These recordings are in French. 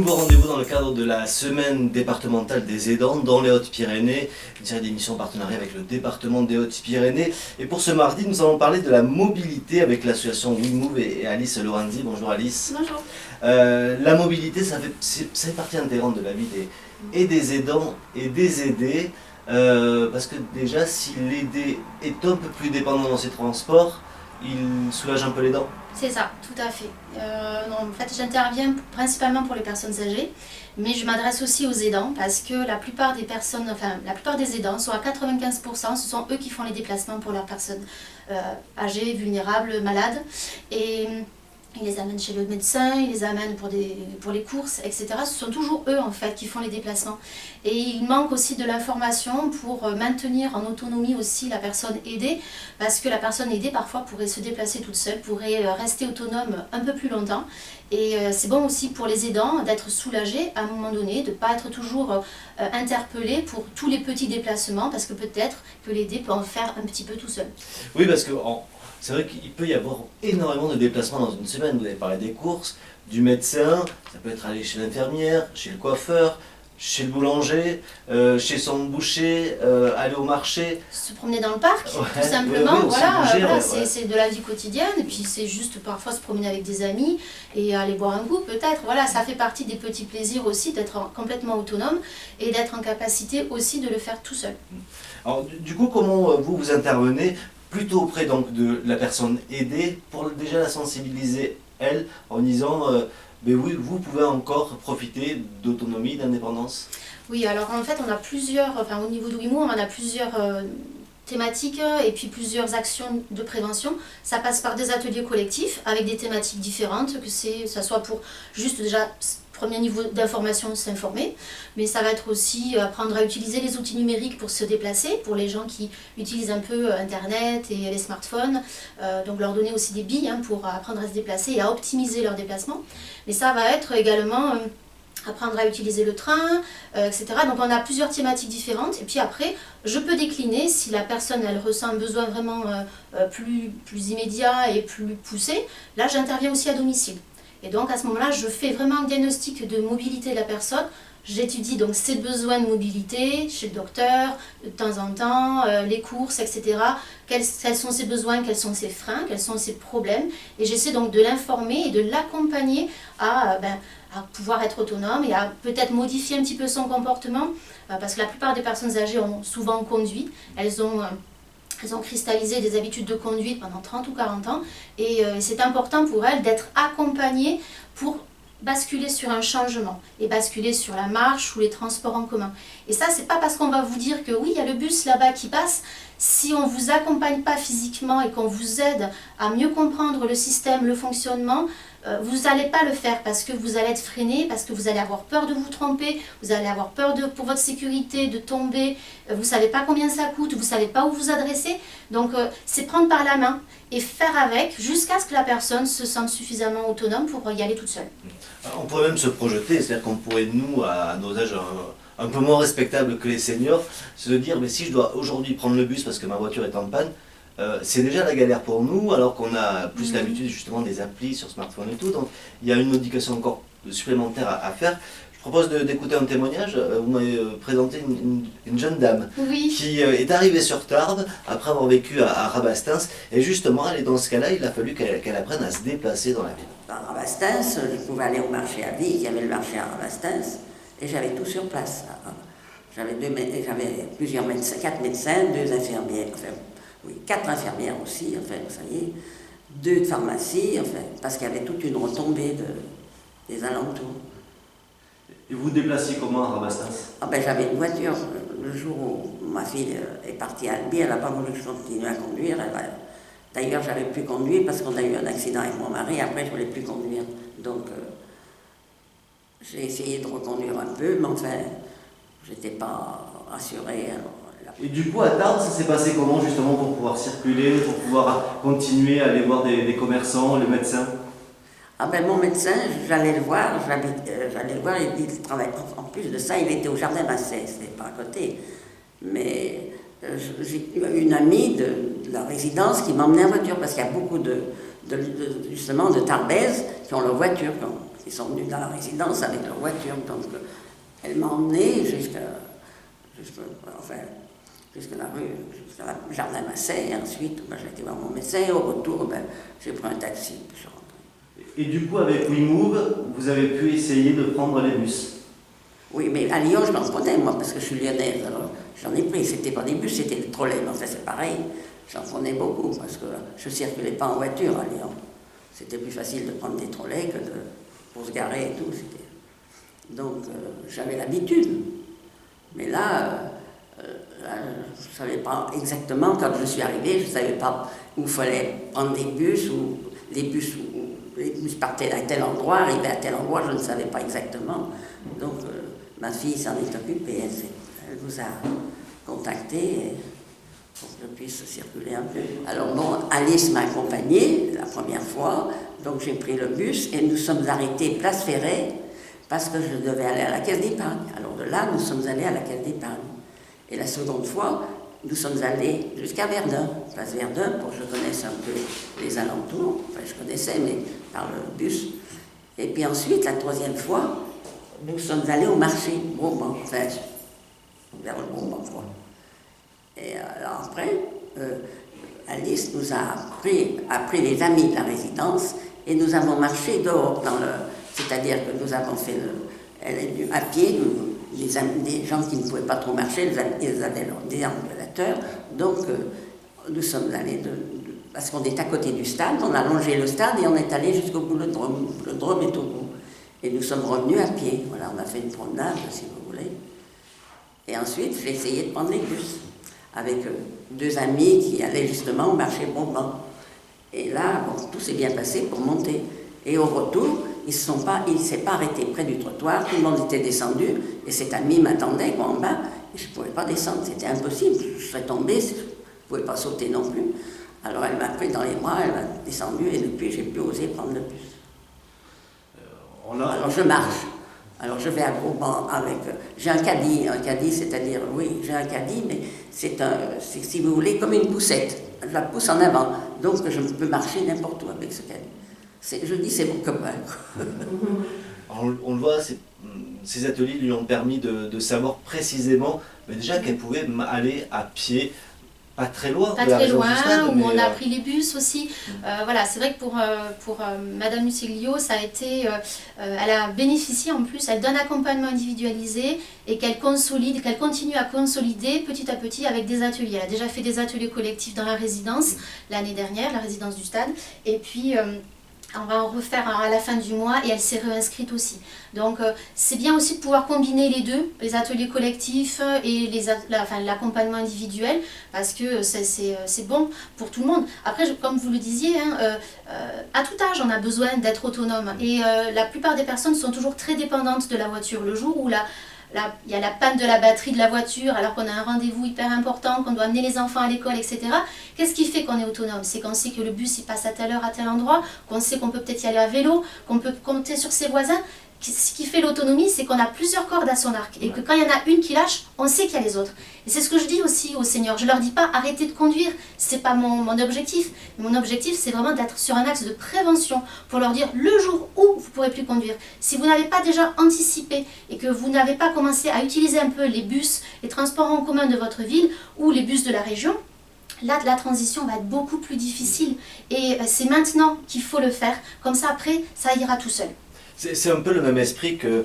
Nouveau rendez-vous dans le cadre de la semaine départementale des aidants dans les Hautes-Pyrénées, une série d'émissions en partenariat avec le département des Hautes-Pyrénées. Et pour ce mardi, nous allons parler de la mobilité avec l'association WeMove et Alice Lorenzi. Bonjour Alice. Bonjour. La mobilité, ça fait partie intégrante de la vie des aidants et des aidés. Parce que déjà, si l'aidé est un peu plus dépendant dans ses transports, il soulage un peu les dents. C'est ça, tout à fait. En fait, j'interviens principalement pour les personnes âgées, mais je m'adresse aussi aux aidants parce que la plupart des personnes, la plupart des aidants, soit à 95%, ce sont eux qui font les déplacements pour leurs personnes âgées, vulnérables, malades. Et ils les amènent chez le médecin, ils les amènent pour les courses, etc. Ce sont toujours eux en fait qui font les déplacements. Et il manque aussi de l'information pour maintenir en autonomie aussi la personne aidée, parce que la personne aidée parfois pourrait se déplacer toute seule, pourrait rester autonome un peu plus longtemps. Et c'est bon aussi pour les aidants d'être soulagés à un moment donné, de ne pas être toujours interpellés pour tous les petits déplacements, parce que peut-être que l'aidé peut en faire un petit peu tout seul. Oui, parce que c'est vrai qu'il peut y avoir énormément de déplacements dans une semaine. Vous avez parlé des courses, du médecin, ça peut être aller chez l'infirmière, chez le coiffeur, chez le boulanger, chez son boucher, aller au marché. Se promener dans le parc, ouais, tout simplement, oui, voilà, ouais. C'est de la vie quotidienne, et puis c'est juste parfois se promener avec des amis et aller boire un coup peut-être, voilà, ça fait partie des petits plaisirs aussi d'être complètement autonome et d'être en capacité aussi de le faire tout seul. Alors du coup, comment vous intervenez plutôt auprès donc de la personne aidée pour déjà la sensibiliser elle en disant mais oui, vous pouvez encore profiter d'autonomie, d'indépendance. Oui, alors en fait on a plusieurs, au niveau de WeMove, on a plusieurs thématiques et puis plusieurs actions de prévention. Ça passe par des ateliers collectifs avec des thématiques différentes, que ça soit pour juste déjà premier niveau d'information, s'informer, mais ça va être aussi apprendre à utiliser les outils numériques pour se déplacer, pour les gens qui utilisent un peu Internet et les smartphones, donc leur donner aussi des billes pour apprendre à se déplacer et à optimiser leur déplacement. Mais ça va être également apprendre à utiliser le train, etc. Donc on a plusieurs thématiques différentes, et puis après, je peux décliner si la personne elle ressent un besoin vraiment plus immédiat et plus poussé. Là, j'interviens aussi à domicile. Et donc à ce moment-là, je fais vraiment un diagnostic de mobilité de la personne. J'étudie donc ses besoins de mobilité chez le docteur, de temps en temps, les courses, etc. Quels sont ses besoins, quels sont ses freins, quels sont ses problèmes. Et j'essaie donc de l'informer et de l'accompagner à pouvoir être autonome et à peut-être modifier un petit peu son comportement. Parce que la plupart des personnes âgées ont souvent conduit. Elles ont cristallisé des habitudes de conduite pendant 30 ou 40 ans et c'est important pour elles d'être accompagnées pour basculer sur un changement et basculer sur la marche ou les transports en commun. Et ça, c'est pas parce qu'on va vous dire que oui, il y a le bus là-bas qui passe. Si on ne vous accompagne pas physiquement et qu'on vous aide à mieux comprendre le système, le fonctionnement, vous n'allez pas le faire parce que vous allez être freiné, parce que vous allez avoir peur de vous tromper, vous allez avoir peur pour votre sécurité de tomber, vous ne savez pas combien ça coûte, vous ne savez pas où vous adresser. Donc c'est prendre par la main et faire avec jusqu'à ce que la personne se sente suffisamment autonome pour y aller toute seule. Alors, on pourrait même se projeter, c'est-à-dire qu'on pourrait, nous, à nos âges un peu moins respectables que les seniors, se dire mais si je dois aujourd'hui prendre le bus parce que ma voiture est en panne, c'est déjà la galère pour nous, alors qu'on a plus l'habitude justement des applis sur smartphone et tout, donc il y a une éducation encore supplémentaire à faire. Je propose d'écouter un témoignage. Vous m'avez présenté une jeune dame qui est arrivée sur Tarbes après avoir vécu à Rabastens, et justement, elle est dans ce cas-là, il a fallu qu'elle apprenne à se déplacer dans la ville. Dans Rabastens, je pouvais aller au marché à Vic, il y avait le marché à Rabastens, et j'avais tout sur place. J'avais plusieurs médecins, 4 médecins, 2 infirmières, oui, 4 infirmières aussi, ça y est, 2 de pharmacie, parce qu'il y avait toute une retombée des alentours. Et vous vous déplaciez comment à Rabastens? J'avais une voiture. Le jour où ma fille est partie à Albi, elle n'a pas voulu que je continue à conduire. D'ailleurs, j'avais plus conduire parce qu'on a eu un accident avec mon mari, après je ne voulais plus conduire. Donc, j'ai essayé de reconduire un peu, mais je n'étais pas rassurée. Et du coup, à Tarbes, ça s'est passé comment justement pour pouvoir circuler, pour pouvoir continuer à aller voir des commerçants, les médecins? Mon médecin, j'allais le voir, il travaille. En plus de ça, il était au Jardin Massé, c'est pas à côté. Mais j'ai eu une amie de la résidence qui m'emmenait en voiture, parce qu'il y a beaucoup justement de Tarbaises qui ont leur voiture, Ils sont venus dans la résidence avec leur voiture, donc elle m'a emmenée jusqu'à la rue, jusqu'à la jardin Massey, et ensuite j'ai été voir mon médecin, et au retour, j'ai pris un taxi, puis je suis rentrée. Et du coup, avec WeMove, vous avez pu essayer de prendre les bus? Oui, mais à Lyon, je m'en prenais, moi, parce que je suis lyonnaise, alors j'en ai pris. C'était pas des bus, c'était des trolleys, mais enfin c'est pareil. J'en prenais beaucoup, parce que je ne circulais pas en voiture à Lyon. C'était plus facile de prendre des trolleys que pour se garer et tout. Donc j'avais l'habitude. Mais là, je ne savais pas exactement, quand je suis arrivée, je ne savais pas où il fallait prendre des bus, ou les bus partaient à tel endroit, arrivaient à tel endroit, je ne savais pas exactement. Donc ma fille s'en est occupée, elle vous a contacté pour que je puisse circuler un peu. Alors bon, Alice m'a accompagnée la première fois, donc j'ai pris le bus et nous sommes arrêtés place Ferrée parce que je devais aller à la caisse d'épargne. Alors de là, nous sommes allés à la caisse d'épargne. Et la seconde fois, nous sommes allés jusqu'à Verdun, place Verdun, pour que je connaisse un peu les alentours. Enfin, je connaissais, mais par le bus. Et puis ensuite, la troisième fois, nous sommes allés au marché Bourbon, enfin, vers le Bourbon, quoi. Et alors après, Alice nous a pris les amis de la résidence et nous avons marché dehors, c'est-à-dire que nous avons fait elle est venue à pied, des gens qui ne pouvaient pas trop marcher, ils avaient leurs déambulateurs, donc nous sommes allés, parce qu'on est à côté du stade, on a longé le stade et on est allé jusqu'au bout, le drôme est au bout. Et nous sommes revenus à pied, voilà, on a fait une promenade, si vous voulez. Et ensuite, j'ai essayé de prendre les bus, avec deux amis qui allaient justement au marché Bourbon. Et là, bon, tout s'est bien passé pour monter. Et au retour, il ne s'est pas arrêté près du trottoir, tout le monde était descendu, et cet ami m'attendait en bas, et je ne pouvais pas descendre, c'était impossible, je serais tombée, je ne pouvais pas sauter non plus. Alors elle m'a pris dans les bras, elle m'a descendu, et depuis, j'ai plus osé prendre le bus. Alors je marche. Alors je vais à Bourbon avec... J'ai un caddie, c'est-à-dire, oui, j'ai un caddie, mais c'est si vous voulez, comme une poussette. Je la pousse en avant, donc je peux marcher n'importe où avec ce caddie. Je dis, c'est mon copain. On le voit, ces ateliers lui ont permis de savoir précisément, mais déjà qu'elle pouvait aller à pied, pas très loin. Pas très loin, où on a pris les bus aussi. Voilà, c'est vrai que pour Madame Luciglio, ça a été, elle a bénéficié en plus, elle donne un accompagnement individualisé et qu'elle consolide, qu'elle continue à consolider petit à petit avec des ateliers. Elle a déjà fait des ateliers collectifs dans la résidence l'année dernière, la résidence du stade, et puis on va en refaire à la fin du mois et elle s'est réinscrite aussi. Donc c'est bien aussi de pouvoir combiner les deux, les ateliers collectifs et l'accompagnement individuel, parce que c'est bon pour tout le monde. Après, comme vous le disiez, à tout âge on a besoin d'être autonome et la plupart des personnes sont toujours très dépendantes de la voiture. Le jour où il y a la panne de la batterie de la voiture alors qu'on a un rendez-vous hyper important, qu'on doit amener les enfants à l'école, etc. Qu'est-ce qui fait qu'on est autonome? C'est qu'on sait que le bus il passe à telle heure à tel endroit, qu'on sait qu'on peut peut-être y aller à vélo, qu'on peut compter sur ses voisins. Ce qui fait l'autonomie, c'est qu'on a plusieurs cordes à son arc et que quand il y en a une qui lâche, on sait qu'il y a les autres. Et c'est ce que je dis aussi aux seniors. Je leur dis pas arrêtez de conduire, c'est pas mon objectif. Mon objectif, c'est vraiment d'être sur un axe de prévention pour leur dire le jour où vous ne pourrez plus conduire. Si vous n'avez pas déjà anticipé et que vous n'avez pas commencé à utiliser un peu les bus, les transports en commun de votre ville ou les bus de la région, là, la transition va être beaucoup plus difficile et c'est maintenant qu'il faut le faire. Comme ça, après, ça ira tout seul. C'est un peu le même esprit que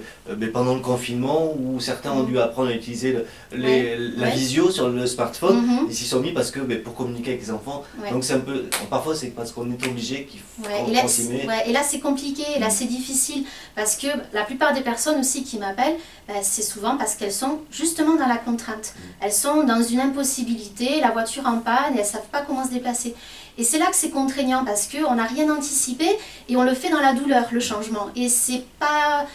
pendant le confinement où certains ont dû apprendre à utiliser la visio sur le smartphone. Ils s'y sont mis parce que pour communiquer avec les enfants. Donc c'est un peu, parfois c'est parce qu'on est obligé qu'il faut qu'on s'y met. Et là c'est compliqué, là c'est difficile parce que la plupart des personnes aussi qui m'appellent, c'est souvent parce qu'elles sont justement dans la contrainte. Elles sont dans une impossibilité, la voiture en panne et elles ne savent pas comment se déplacer. Et c'est là que c'est contraignant parce qu'on n'a rien anticipé et on le fait dans la douleur, le changement. Et c'est pas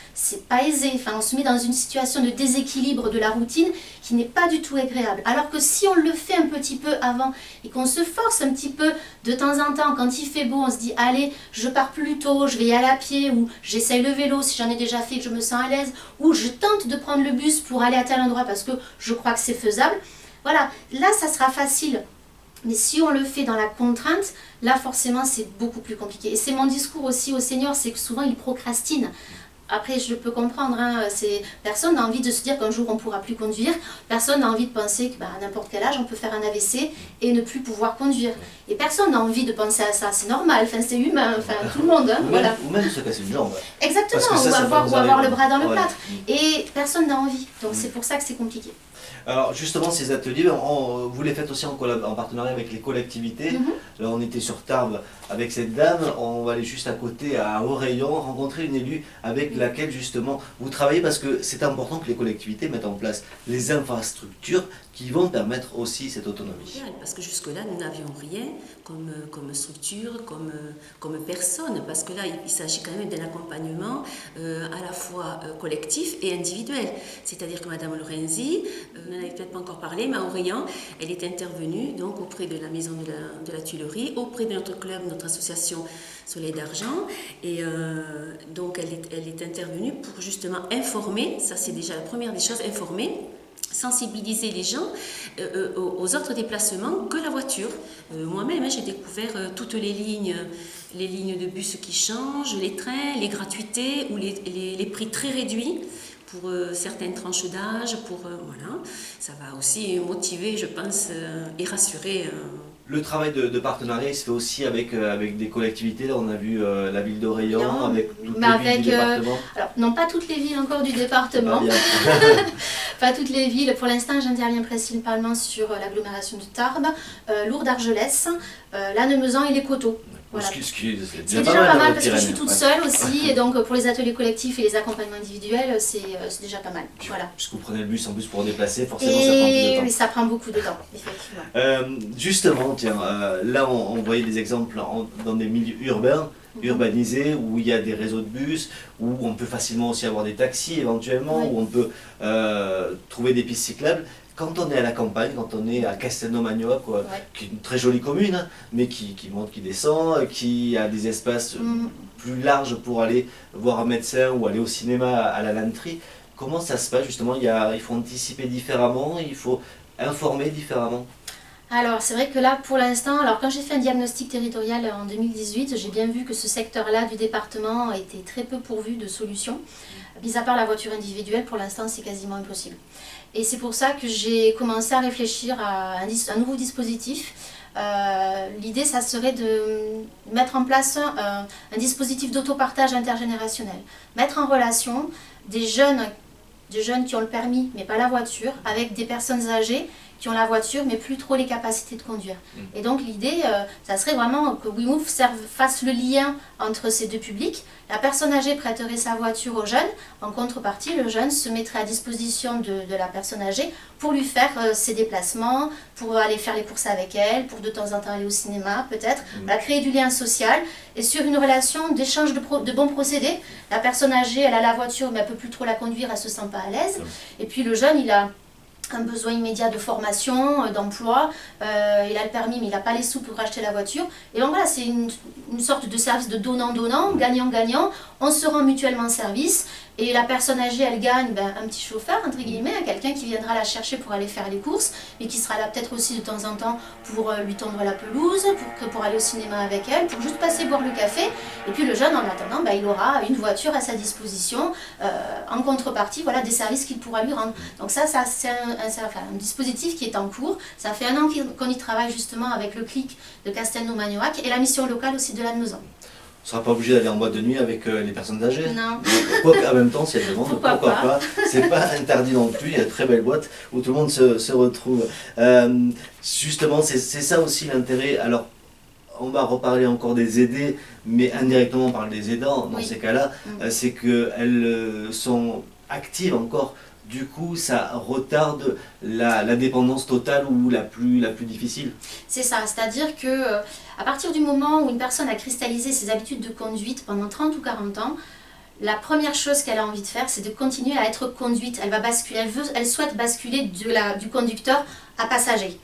aisé. Enfin, on se met dans une situation de déséquilibre de la routine qui n'est pas du tout agréable. Alors que si on le fait un petit peu avant et qu'on se force un petit peu de temps en temps, quand il fait beau, on se dit allez, je pars plus tôt, je vais y aller à pied ou j'essaye le vélo si j'en ai déjà fait et que je me sens à l'aise ou je tente de prendre le bus pour aller à tel endroit parce que je crois que c'est faisable. Voilà, là ça sera facile Mais si on le fait dans la contrainte, là forcément c'est beaucoup plus compliqué. Et c'est mon discours aussi aux seniors, c'est que souvent ils procrastinent. Après, je peux comprendre, hein, personne n'a envie de se dire qu'un jour on ne pourra plus conduire. Personne n'a envie de penser qu'à n'importe quel âge on peut faire un AVC et ne plus pouvoir conduire. Et personne n'a envie de penser à ça, c'est normal, c'est humain, tout le monde. Hein, voilà. Ou même se casser une jambe. Exactement, ou avoir le bras dans le plâtre. Et personne n'a envie, donc c'est pour ça que c'est compliqué. Alors justement, ces ateliers, vous les faites aussi en partenariat avec les collectivités. Là, on était sur Tarbes avec cette dame, on va aller juste à côté, à Orayon, rencontrer une élue avec laquelle justement vous travaillez, parce que c'est important que les collectivités mettent en place les infrastructures qui vont permettre aussi cette autonomie. Parce que jusque-là, nous n'avions rien comme structure, comme personne, parce que là, il s'agit quand même d'un accompagnement à la fois collectif et individuel. C'est-à-dire que Madame Lorenzi, vous n'en avez peut-être pas encore parlé, mais à Orayon, elle est intervenue donc auprès de la maison de la Tuilerie, auprès de notre club, notre association Soleil d'Argent, et donc elle est intervenue pour justement informer, ça c'est déjà la première des choses, informer, sensibiliser les gens aux autres déplacements que la voiture. Moi-même, j'ai découvert toutes les lignes de bus qui changent, les trains, les gratuités ou les prix très réduits pour certaines tranches d'âge. Voilà. Ça va aussi motiver, je pense, et rassurer. Le travail de partenariat, il se fait aussi avec des collectivités. Là, on a vu la ville d'Orayon, avec toutes les villes du département. Alors, non, pas toutes les villes encore du département. Pas toutes les villes. Pour l'instant, j'interviens principalement sur l'agglomération de Tarbes, Lourdes, Argelès, Lannemezan et les Coteaux. Voilà. C'est déjà pas mal parce que je suis toute seule aussi, et donc pour les ateliers collectifs et les accompagnements individuels, c'est déjà pas mal. Voilà. Puisque vous prenez le bus en plus pour vous déplacer, forcément ça prend plus de temps. Oui, ça prend beaucoup de temps, effectivement. Justement, tiens, là on voyait des exemples dans des milieux urbains, urbanisés, où il y a des réseaux de bus, où on peut facilement aussi avoir des taxis éventuellement, où on peut trouver des pistes cyclables. Quand on est à la campagne, quand on est à Castelnau-Magnoac, qui est une très jolie commune, hein, mais qui monte, qui descend, qui a des espaces plus larges pour aller voir un médecin ou aller au cinéma à la lanterie, comment ça se passe justement? Il faut anticiper différemment, il faut informer différemment? Alors c'est vrai que là pour l'instant, quand j'ai fait un diagnostic territorial en 2018, j'ai bien vu que ce secteur-là du département était très peu pourvu de solutions. Mis à part la voiture individuelle, pour l'instant c'est quasiment impossible. Et c'est pour ça que j'ai commencé à réfléchir à un nouveau dispositif. L'idée, ça serait de mettre en place un dispositif d'autopartage intergénérationnel. Mettre en relation des jeunes qui ont le permis mais pas la voiture, avec des personnes âgées qui ont la voiture mais plus trop les capacités de conduire. Et donc l'idée, ça serait vraiment que WeMove fasse le lien entre ces deux publics. La personne âgée prêterait sa voiture au jeune, en contrepartie le jeune se mettrait à disposition de la personne âgée pour lui faire ses déplacements, pour aller faire les courses avec elle, pour de temps en temps aller au cinéma peut-être, créer du lien social et sur une relation d'échange de bons procédés. La personne âgée, elle a la voiture mais elle ne peut plus trop la conduire, elle ne se sent pas à l'aise. Et puis le jeune, il a un besoin immédiat de formation, d'emploi, il a le permis mais il n'a pas les sous pour acheter la voiture. Et donc voilà, c'est une sorte de service de donnant-donnant, gagnant-gagnant, on se rend mutuellement service et la personne âgée elle gagne un petit chauffeur, entre guillemets, quelqu'un qui viendra la chercher pour aller faire les courses, mais qui sera là peut-être aussi de temps en temps pour lui tondre la pelouse, pour aller au cinéma avec elle, pour juste passer boire le café. Et puis le jeune en attendant, il aura une voiture à sa disposition, en contrepartie des services qu'il pourra lui rendre. Donc ça c'est un dispositif qui est en cours. Ça fait 1 an qu'on y travaille justement avec le CLIC de Castelnau-Magnoac et la mission locale aussi de Lannemezan. On ne sera pas obligé d'aller en boîte de nuit avec les personnes âgées. Non. En même temps, s'il y a des demandes, pourquoi pas. C'est pas interdit non plus, il y a de très belles boîtes où tout le monde se retrouve. Justement, c'est ça aussi l'intérêt. Alors, on va reparler encore des aidés, mais indirectement on parle des aidants dans ces cas-là. C'est qu'elles sont actives encore. Du coup, ça retarde la dépendance totale ou la plus difficile. C'est ça, c'est-à-dire que à partir du moment où une personne a cristallisé ses habitudes de conduite pendant 30 ou 40 ans, la première chose qu'elle a envie de faire, c'est de continuer à être conduite. Elle va basculer, elle souhaite basculer du conducteur à passager.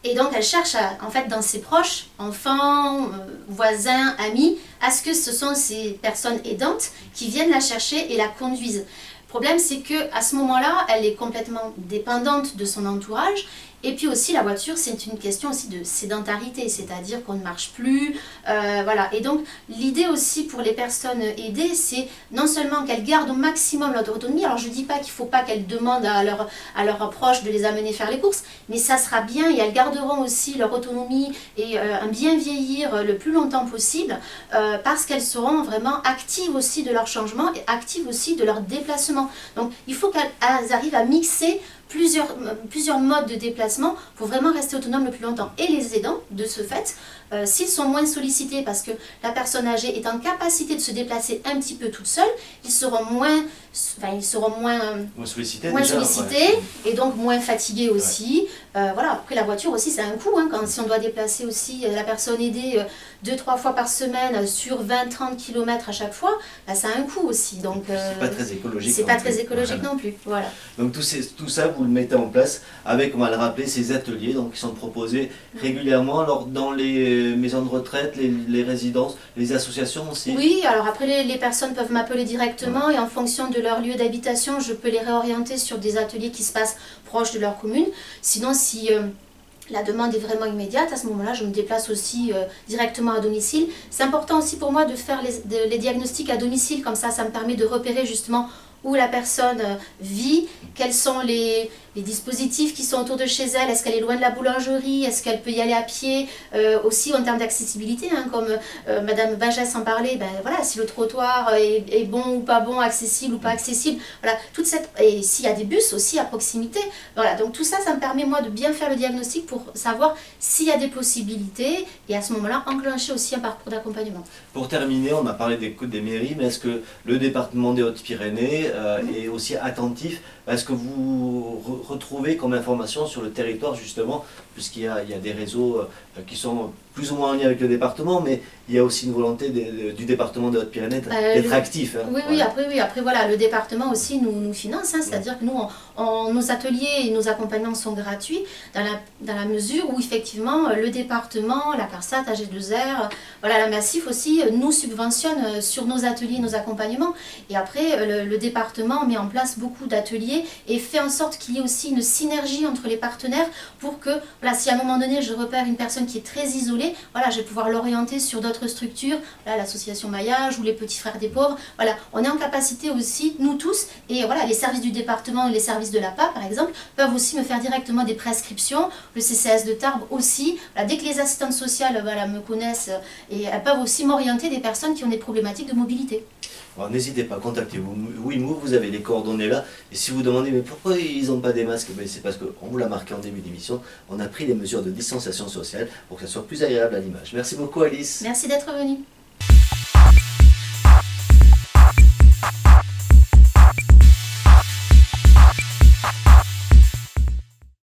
Et donc elle cherche en fait dans ses proches, enfants, voisins, amis, à ce que ce sont ces personnes aidantes qui viennent la chercher et la conduisent. Le problème, c'est qu'à ce moment-là, elle est complètement dépendante de son entourage Et puis aussi la voiture, c'est une question aussi de sédentarité, c'est-à-dire qu'on ne marche plus, voilà. Et donc l'idée aussi pour les personnes aidées, c'est non seulement qu'elles gardent au maximum leur autonomie, alors je ne dis pas qu'il ne faut pas qu'elles demandent à leurs proches de les amener faire les courses, mais ça sera bien et elles garderont aussi leur autonomie et un bien vieillir le plus longtemps possible parce qu'elles seront vraiment actives aussi de leur changement et actives aussi de leur déplacement. Donc il faut qu'elles arrivent à mixer plusieurs modes de déplacement pour vraiment rester autonome le plus longtemps. Et les aidants, de ce fait, s'ils sont moins sollicités parce que la personne âgée est en capacité de se déplacer un petit peu toute seule, ils seront moins sollicités, et donc moins fatigués aussi. Voilà. Après la voiture aussi c'est un coût, hein, si on doit déplacer aussi la personne aidée 2-3 fois par semaine sur 20-30 km à chaque fois, bah, ça a un coût aussi. Donc c'est pas très écologique. C'est pas très écologique non plus. Voilà. Donc tout ça vous le mettez en place avec, on va le rappeler, ces ateliers donc, qui sont proposés régulièrement dans les maisons de retraite, les résidences, les associations aussi. Oui, alors après les personnes peuvent m'appeler directement et en fonction de leur lieu d'habitation, je peux les réorienter sur des ateliers qui se passent proches de leur commune. Sinon, si la demande est vraiment immédiate, à ce moment-là, je me déplace aussi directement à domicile. C'est important aussi pour moi de faire les diagnostics à domicile, comme ça me permet de repérer justement où la personne vit, quels sont les dispositifs qui sont autour de chez elle, est-ce qu'elle est loin de la boulangerie, est-ce qu'elle peut y aller à pied, aussi en termes d'accessibilité, hein, comme Madame Bagès en parlait, ben, voilà, si le trottoir est bon ou pas bon, accessible ou pas accessible, voilà, et s'il y a des bus aussi à proximité, voilà, donc tout ça, ça me permet moi de bien faire le diagnostic pour savoir s'il y a des possibilités et à ce moment-là enclencher aussi un parcours d'accompagnement. Pour terminer, on a parlé des mairies, mais est-ce que le département des Hautes-Pyrénées est aussi attentif à ce que vous retrouvez comme information sur le territoire justement, puisqu'il y a des réseaux qui sont plus ou moins en lien avec le département, mais il y a aussi une volonté du département des Hautes-Pyrénées d'être actif. Hein. Oui, après voilà, le département aussi nous finance, hein, c'est-à-dire que nous, nos ateliers et nos accompagnements sont gratuits dans la mesure où effectivement le département, la CARSAT, AG2R, voilà, la Massif aussi nous subventionne sur nos ateliers, nos accompagnements. Et après, le département met en place beaucoup d'ateliers et fait en sorte qu'il y ait aussi une synergie entre les partenaires pour que, voilà, si à un moment donné je repère une personne qui est très isolée, voilà, je vais pouvoir l'orienter sur d'autres structures, voilà, l'association Maillage ou les Petits Frères des Pauvres. Voilà, on est en capacité aussi, nous tous, et voilà, les services du département et les services de l'APA par exemple, peuvent aussi me faire directement des prescriptions, le CCAS de Tarbes aussi. Voilà, dès que les assistantes sociales voilà, me connaissent, et elles peuvent aussi m'orienter des personnes qui ont des problématiques de mobilité. N'hésitez pas, contactez-vous. WeMove, vous avez les coordonnées là. Et si vous demandez mais pourquoi ils n'ont pas des masques, ben c'est parce qu'on vous l'a marqué en début d'émission, on a pris les mesures de distanciation sociale pour que ça soit plus agréable à l'image. Merci beaucoup Alice. Merci d'être venue.